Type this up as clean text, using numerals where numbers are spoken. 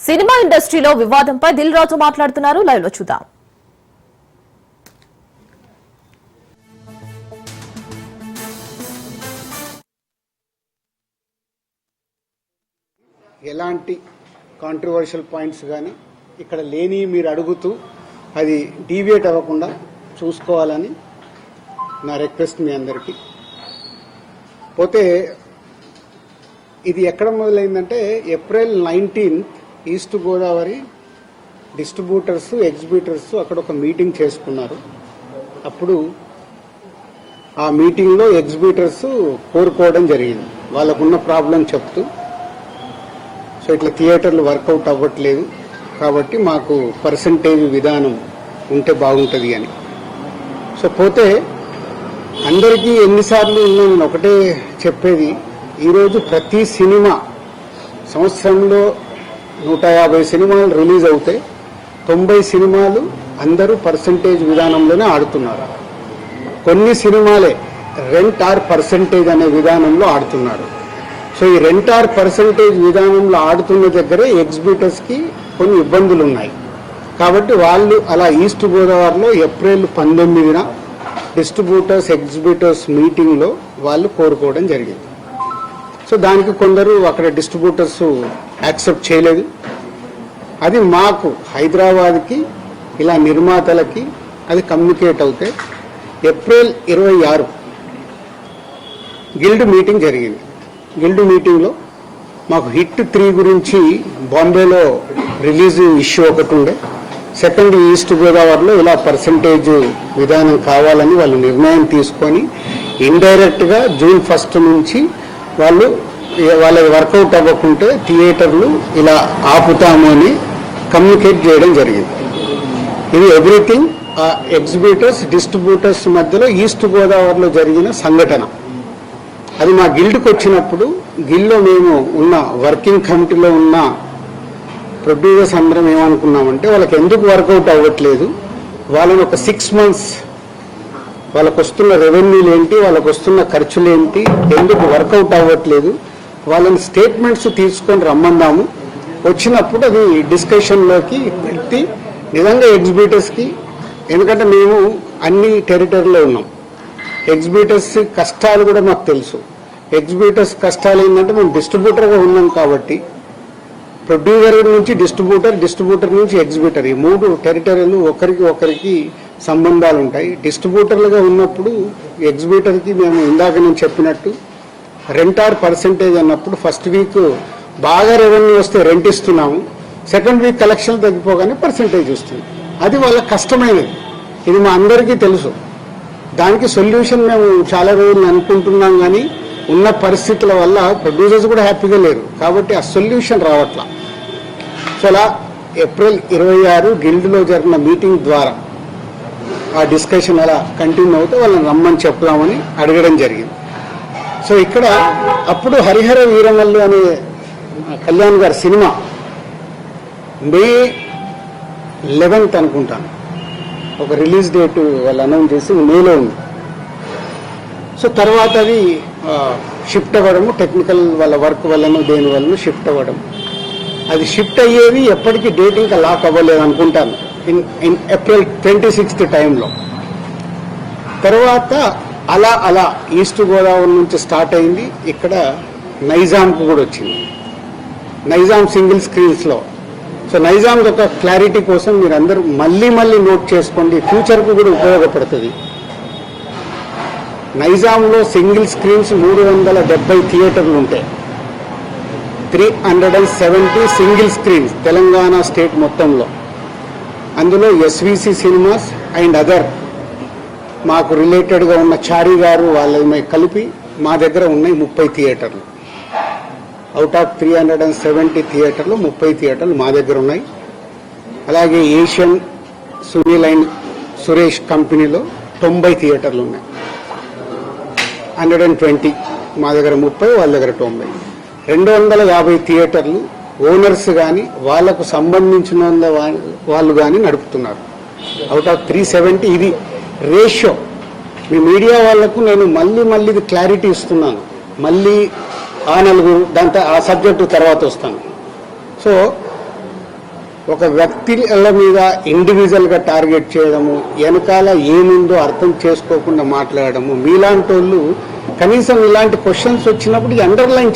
Cinema ఇండస్ట్రీలో వివాదంపై దిల్ రాజు మాట్లాడుతున్నారు. లైవ్ లో చూద్దాం. ఎలాంటి కాంట్రవర్షియల్ పాయింట్స్ కానీ ఇక్కడ లేని మీరు అడుగుతూ అది డీవియేట్ అవ్వకుండా చూసుకోవాలని నా రిక్వెస్ట్ మీ అందరికీ. పోతే ఇది ఎక్కడ మొదలైందంటే April 19 east Godavari distributors exhibitors అక్కడ ఒక మీటింగ్ చేసుకున్నారు. అప్పుడు ఆ మీటింగ్లో ఎగ్జిబ్యూటర్స్ కోరుకోవడం జరిగింది, వాళ్ళకున్న ప్రాబ్లం చెప్తూ. సో ఇట్లా థియేటర్లు వర్కౌట్ అవ్వట్లేదు కాబట్టి మాకు పర్సంటేజ్ విధానం ఉంటే బాగుంటుంది అని. సో పోతే అందరికీ ఎన్నిసార్లు నేను ఒకటే చెప్పేది, ఈరోజు ప్రతి సినిమా సంవత్సరంలో 150 సినిమాలు రిలీజ్ అవుతాయి, 90 సినిమాలు అందరూ పర్సంటేజ్ విధానంలోనే ఆడుతున్నారు. కొన్ని సినిమాలే రెంట్ ఆర్ పర్సంటేజ్ అనే విధానంలో ఆడుతున్నారు. సో ఈ రెంట్ ఆర్ పర్సంటేజ్ విధానంలో ఆడుతున్న దగ్గరే ఎగ్జిబ్యూటర్స్కి కొన్ని ఇబ్బందులు ఉన్నాయి. కాబట్టి వాళ్ళు అలా ఈస్ట్ గోదావరిలో ఏప్రిల్ 19న డిస్ట్రిబ్యూటర్స్ ఎగ్జిబ్యూటర్స్ మీటింగ్లో వాళ్ళు కోరుకోవడం జరిగింది. సో దానికి కొందరు అక్కడ డిస్ట్రిబ్యూటర్స్ యాక్సెప్ట్ చేయలేదు. అది మాకు హైదరాబాద్కి ఇలా నిర్మాతలకి అది కమ్యూనికేట్ అవుతే ఏప్రిల్ 26 గిల్డ్ మీటింగ్ జరిగింది. గిల్డ్ మీటింగ్లో మాకు హిట్ 3 గురించి బాంబేలో రిలీజ్ ఇష్యూ ఒకటి ఉండే, సెకండ్ ఈస్ట్ గోదావరిలో ఇలా పర్సంటేజ్ విధానం కావాలని వాళ్ళు నిర్ణయం తీసుకొని ఇండైరెక్ట్గా జూన్ 1 నుంచి వాళ్ళకి వర్కౌట్ అవ్వకుంటే థియేటర్లు ఇలా ఆపుతాము అని కమ్యూనికేట్ చేయడం జరిగింది. ఇది ఎవ్రీథింగ్ ఎగ్జిబ్యూటర్స్ డిస్ట్రిబ్యూటర్స్ మధ్యలో ఈస్ట్ గోదావరిలో జరిగిన సంఘటన. అది మా గిల్డ్కి వచ్చినప్పుడు గిల్డ్లో మేము ఉన్న వర్కింగ్ కమిటీలో ఉన్న ప్రొడ్యూసర్స్ అందరం ఏమనుకున్నామంటే, వాళ్ళకి ఎందుకు వర్కౌట్ అవ్వట్లేదు, వాళ్ళని ఒక 6 months వాళ్ళకు వస్తున్న రెవెన్యూలు ఏంటి, వాళ్ళకు వస్తున్న ఖర్చులు ఏంటి, ఎందుకు వర్కౌట్ అవ్వట్లేదు, వాళ్ళని స్టేట్మెంట్స్ తీసుకొని రమ్మందాము. వచ్చినప్పుడు అది డిస్కషన్లోకి పెట్టి నిజంగా ఎగ్జిబ్యూటర్స్కి, ఎందుకంటే మేము అన్ని టెరిటరీలో ఉన్నాం, ఎగ్జిబ్యూటర్స్ కష్టాలు కూడా మాకు తెలుసు. ఎగ్జిబ్యూటర్స్ కష్టాలు ఏంటంటే మేము డిస్ట్రిబ్యూటర్గా ఉన్నాం కాబట్టి ప్రొడ్యూసర్ నుంచి డిస్ట్రిబ్యూటర్, డిస్ట్రిబ్యూటర్ నుంచి ఎగ్జిబ్యూటర్, ఈ 3 టెరిటరీలు ఒకరికి సంబంధాలు ఉంటాయి. డిస్ట్రిబ్యూటర్లుగా ఉన్నప్పుడు ఎగ్జిబ్యూటర్కి మేము ఇందాక నేను చెప్పినట్టు రెంట్ ఆర్ పర్సంటేజ్ అన్నప్పుడు ఫస్ట్ వీక్ బాగా రెవెన్యూ వస్తే రెంట్ ఇస్తున్నాము, సెకండ్ వీక్ కలెక్షన్ తగ్గిపోగానే పర్సంటేజ్ వస్తుంది. అది వాళ్ళ కష్టమైనది, ఇది మా అందరికీ తెలుసు. దానికి సొల్యూషన్ మేము చాలా రోజులు అనుకుంటున్నాం, కానీ ఉన్న పరిస్థితుల వల్ల ప్రొడ్యూసర్స్ కూడా హ్యాపీగా లేరు కాబట్టి ఆ సొల్యూషన్ రావట్లా. సో అలా ఏప్రిల్ 26 గిల్డ్లో జరిగిన మీటింగ్ ద్వారా ఆ డిస్కషన్ అలా కంటిన్యూ అవుతే వాళ్ళని రమ్మని చెప్దామని అడగడం జరిగింది. సో ఇక్కడ అప్పుడు హరిహర వీరమల్లు అనే కళ్యాణ్ గారి సినిమా మే 11th అనుకుంటాను ఒక రిలీజ్ డేట్ వాళ్ళు అనౌన్స్ చేసి మేలో ఉంది. సో తర్వాత అది షిఫ్ట్ అవ్వడము, టెక్నికల్ వాళ్ళ వర్క్ వల్లనో దేని వల్ల షిఫ్ట్ అవ్వడం, అది షిఫ్ట్ అయ్యేది ఎప్పటికీ డేట్ ఇంకా లాక్ అవ్వలేదు అనుకుంటాను, ఇన్ ఏప్రిల్ 26th టైంలో. తర్వాత అలా ఈస్ట్ గోదావరి నుంచి స్టార్ట్ అయింది, ఇక్కడ నైజాంకు కూడా వచ్చింది, నైజాం సింగిల్ స్క్రీన్స్లో. సో నైజాం ఒక క్లారిటీ కోసం మీరు అందరూ మళ్ళీ నోట్ చేసుకోండి, ఫ్యూచర్కు కూడా ఉపయోగపడుతుంది. నైజాంలో సింగిల్ స్క్రీన్స్ 370 థియేటర్లు ఉంటాయి, 370 సింగిల్ స్క్రీన్స్ తెలంగాణ స్టేట్ మొత్తంలో. అందులో ఎస్విసి సినిమాస్ అండ్ అదర్ మాకు రిలేటెడ్గా ఉన్న చారి గారు వాళ్ళ కలిపి మా దగ్గర ఉన్నాయి 30 థియేటర్లు. అవుట్ ఆఫ్ 370 థియేటర్లు 30 థియేటర్లు మా దగ్గర ఉన్నాయి. అలాగే ఏషియన్ సునీల్ అండ్ సురేష్ కంపెనీలో 90 థియేటర్లు ఉన్నాయి, 120 మా దగ్గర 30, వాళ్ళ దగ్గర 90, 250 థియేటర్లు ఓనర్స్ కానీ వాళ్లకు సంబంధించిన వాళ్ళు కానీ నడుపుతున్నారు. అవుట్ ఆఫ్ 370 ఇది రేషియో. మీ మీడియా వాళ్లకు నేను మళ్ళీ ఇది క్లారిటీ ఇస్తున్నాను, మళ్ళీ ఆ నలుగురు దాంతో ఆ సబ్జెక్టు తర్వాత వస్తాను. సో ఒక వ్యక్తుల మీద ఇండివిజువల్గా టార్గెట్ చేయడము, వెనకాల ఏముందో అర్థం చేసుకోకుండా మాట్లాడడము, మీలాంటి వాళ్ళు కనీసం ఇలాంటి క్వశ్చన్స్ వచ్చినప్పుడు అండర్లైన్